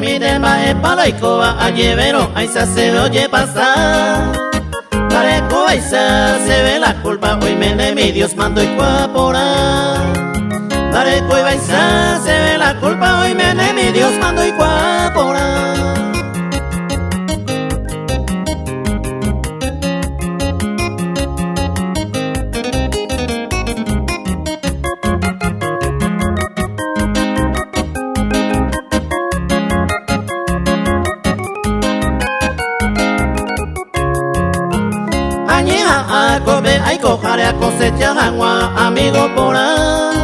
mi tema es palaicoa, a llevero, ahí se oye pasar. Pareco, ahí se ve la culpa, hoy me de mi Dios mando y cuapora. Pareco, ahí se ve la culpa, hoy me de mi Dios mando y cuapora. A comer, ay cojaré a cosechar agua, amigo por ahí.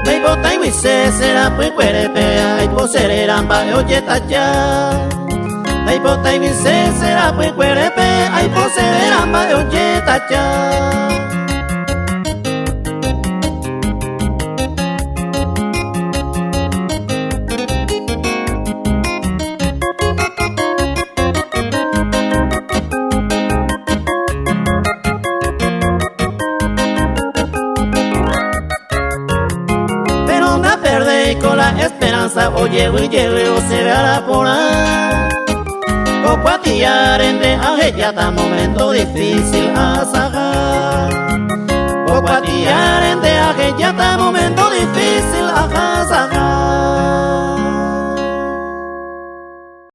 Me bota y se será pues cuerepe, ay poserán va oye talla. Me bota y se será pues cuerepe, ay poserán va oye talla. Con la esperanza, oye, o se verá por ahí. Copatillar entre ya está momento difícil a sacar. Copatillar entre ya está momento difícil a sacar.